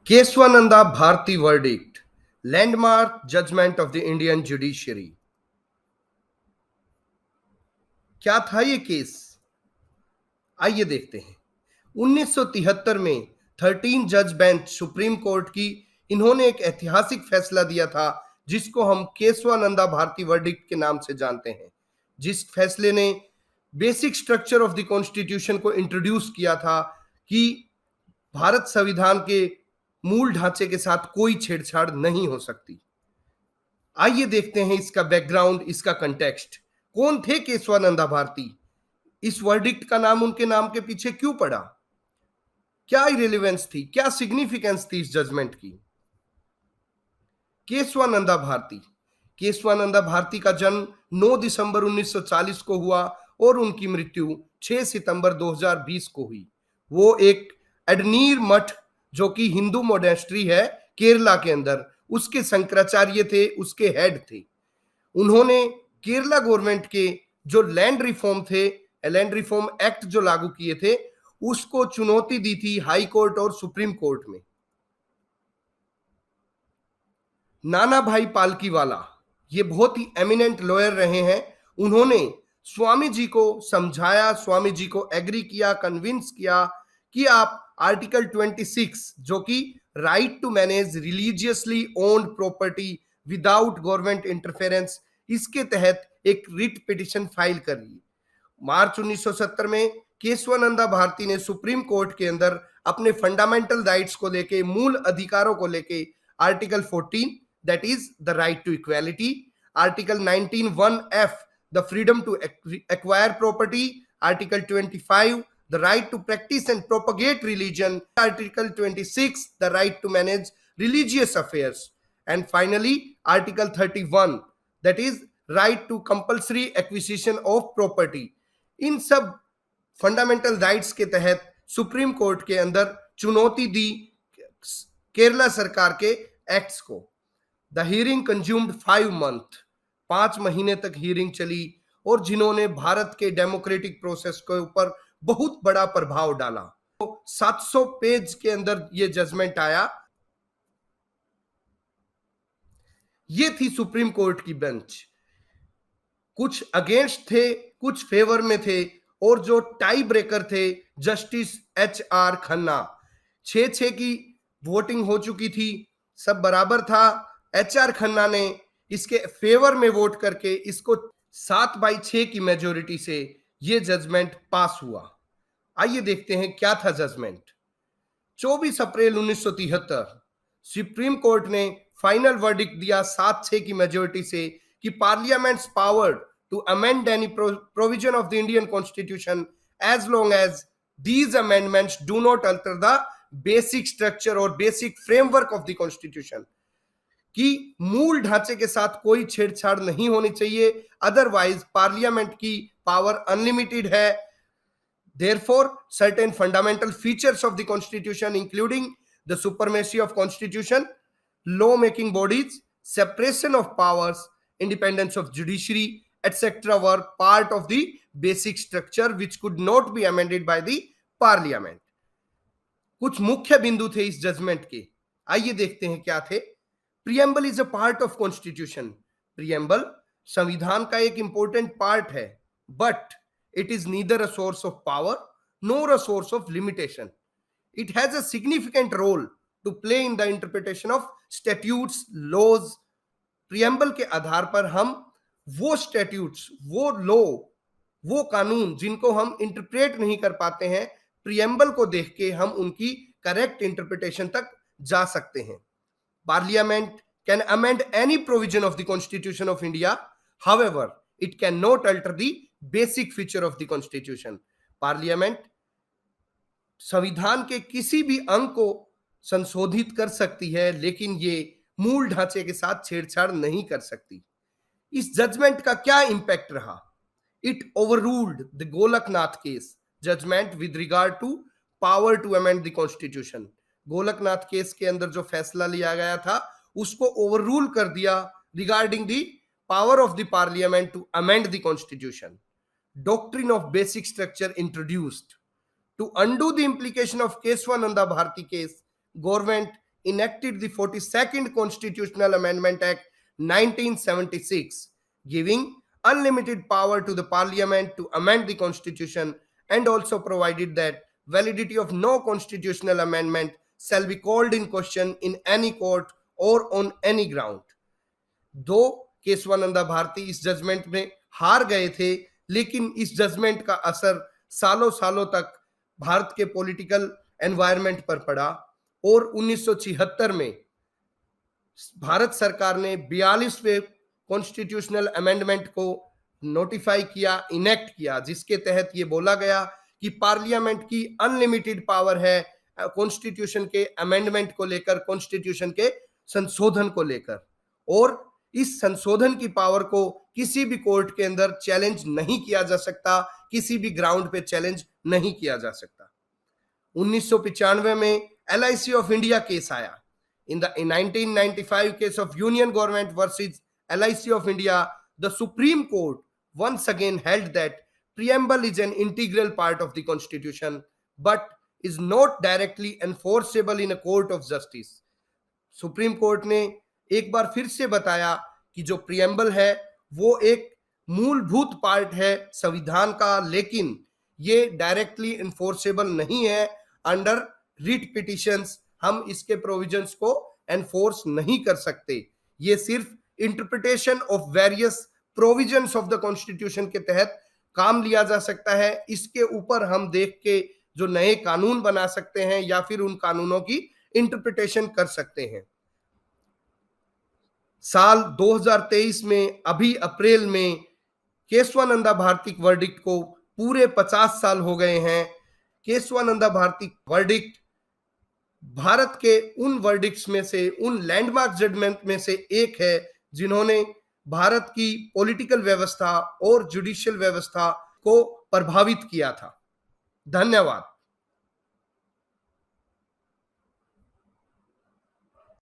Kesavananda Bharti verdict, landmark judgment of the Indian judiciary। क्या था ये केस? आइए देखते हैं। 1973 में 13 जज बेंच सुप्रीम कोर्ट की इन्होंने एक ऐतिहासिक फैसला दिया था जिसको हम केशवानंदा भारती वर्डिक्ट के नाम से जानते हैं। जिस फैसले ने basic structure of the constitution को इंट्रोड्यूस किया था कि भारत संविधान के मूल ढांचे के साथ कोई छेड़छाड़ नहीं हो सकती। आइए देखते हैं इसका बैकग्राउंड, इसका कंटेक्स्ट। कौन थे केशवानंदा भारती? इस वर्डिक्ट का नाम उनके नाम के पीछे क्यों पड़ा? क्या इरेलीवेंस थी, क्या सिग्निफिकेंस थी इस जजमेंट की? केशवानंदा भारती का जन्म 9 दिसंबर 1940 को हुआ और उनकी मृत्यु 6 सितंबर 2020 को हुई। वो एक एडनीर मठ, जो कि हिंदू मोनेस्ट्री है केरला के अंदर, उसके शंकराचार्य थे, उसके हेड थे। उन्होंने केरला गवर्नमेंट के जो लैंड रिफॉर्म एक्ट जो लागू किए थे, उसको चुनौती दी थी हाई कोर्ट और सुप्रीम कोर्ट में। नाना भाई पालकीवाला ये बहुत ही एमिनेंट लॉयर रहे हैं। उन्होंने स्वामी जी को समझाया, स्वामी जी को एग्री किया, कन्विंस किया कि आप आर्टिकल 26, जो कि right to manage religiously owned property without government interference, इसके तहत एक रिट पिटिशन फाइल करिए। मार्च 1970 में केशवानंदा भारती ने सुप्रीम कोर्ट के अंदर अपने फंडामेंटल राइट्स को लेके, मूल अधिकारों को लेके, article 14 that is the right to equality, article 19(1)(f) the freedom to acquire property, article 25 the right to practice and propagate religion, article 26 the right to manage religious affairs, and finally article 31 that is right to compulsory acquisition of property। इन सब fundamental rights के तहत supreme court के अंदर चुनौती दी केरला सरकार के acts को। The hearing consumed 5 months, 5 महीने तक हियरिंग चली, और जिन्होंने भारत के डेमोक्रेटिक प्रोसेस के ऊपर बहुत बड़ा प्रभाव डाला। तो 700 पेज के अंदर ये जजमेंट आया। ये थी सुप्रीम कोर्ट की बेंच। कुछ अगेंस्ट थे, कुछ फेवर में थे, और जो टाई ब्रेकर थे जस्टिस HR खन्ना। 6-6 की वोटिंग हो चुकी थी, सब बराबर था। HR खन्ना ने इसके फेवर में वोट करके इसको 7/6 की मेजोरिटी से ये जजमेंट पास हुआ। आइए देखते हैं क्या था जजमेंट। 24 अप्रैल 1973 सुप्रीम कोर्ट ने फाइनल वर्डिक्ट दिया 7-6 की मेजोरिटी से कि parliament's power to amend any provision of the Indian constitution as long as these amendments do not alter the basic structure और basic framework of the constitution, कि मूल ढांचे के साथ कोई छेड़छाड़ नहीं होनी चाहिए, अदरवाइज पार्लियामेंट की पावर अनलिमिटेड है। Therefore certain fundamental features of the constitution including the supremacy of constitution, law making bodies, separation of powers, independence of judiciary etcetera were part of the basic structure which could not be amended by the parliament. कुछ मुख्य बिंदु थे इस judgement के, आइए देखते हैं क्या थे। Preamble is a part of constitution. Preamble संविधान का एक इंपॉर्टेंट पार्ट है, but it is neither a source of power nor a source of limitation. It has a significant role to play in the interpretation of statutes, laws. प्रियम्बल के आधार पर हम वो स्टैट्यूट्स, वो लॉ, वो कानून जिनको हम इंटरप्रेट नहीं कर पाते हैं, प्रियम्बल को देख के हम उनकी करेक्ट इंटरप्रिटेशन तक जा सकते हैं। Parliament can amend any provision of the Constitution of India. However, it cannot alter the basic feature of the Constitution. Parliament संविधान के किसी भी अंग को संशोधित कर सकती है, लेकिन ये मूल ढांचे के साथ छेड़छाड़ नहीं कर सकती। इस जजमेंट का क्या इंपैक्ट रहा? It overruled the Golaknath case judgment with regard to power to amend the Constitution. Golaknath case के अंदर जो फैसला लिया गया था उसको ओवररूल कर दिया regarding the power of the parliament to amend the constitution. Doctrine of basic structure introduced to undo the implication of Keswananda Bharati case. Government enacted the 42nd Constitutional Amendment Act 1976, giving unlimited power to the Parliament to amend the Constitution, and also provided that validity of no constitutional amendment shall be called in question in any court or on any ground. दो केशवानंदा भारती इस judgement में हार गए थे, लेकिन इस judgement का असर सालों सालों तक भारत के पॉलिटिकल एनवायरनमेंट पर पड़ा और 1976 में भारत सरकार ने 42वें कॉन्स्टिट्यूशनल अमेंडमेंट को नोटिफाई किया, इनेक्ट किया, जिसके तहत ये बोला गया कि पार्लियामेंट की अनलिमिटेड पावर है कॉन्स्टिट्यूशन के अमेंडमेंट को लेकर, कॉन्स्टिट्यूशन के संशोधन को लेकर, और इस संशोधन की पावर को किसी भी कोर्ट के अंदर चैलेंज नहीं किया जा सकता, किसी भी ग्राउंड पे चैलेंज नहीं किया जा सकता। 1995 में LIC ऑफ इंडिया केस आया। In 1995 case of Union Government versus LIC of India, the Supreme Court once again held that preamble is an integral part of the Constitution, but is not directly enforceable in a court of justice. Supreme court ने एक बार फिर से बताया कि जो preamble है वो एक मूलभूत पार्ट है संविधान का, लेकिन ये डायरेक्टली एनफोर्सेबल नहीं है। अंडर रिट पिटिशंस हम इसके प्रोविजंस को एनफोर्स नहीं कर सकते। ये सिर्फ interpretation of various provisions of the constitution के तहत काम लिया जा सकता है। इसके ऊपर हम देख के जो नए कानून बना सकते हैं या फिर उन कानूनों की इंटरप्रिटेशन कर सकते हैं। साल 2023 में अभी अप्रैल में केशवानंदा भारती वर्डिक्ट को पूरे 50 साल हो गए हैं। केशवानंदा भारती वर्डिक्ट भारत के उन वर्डिक्ट्स में से, उन लैंडमार्क जजमेंट में से एक है जिन्होंने भारत की पॉलिटिकल व्यवस्था और जुडिशियल व्यवस्था को प्रभावित किया था। धन्यवाद।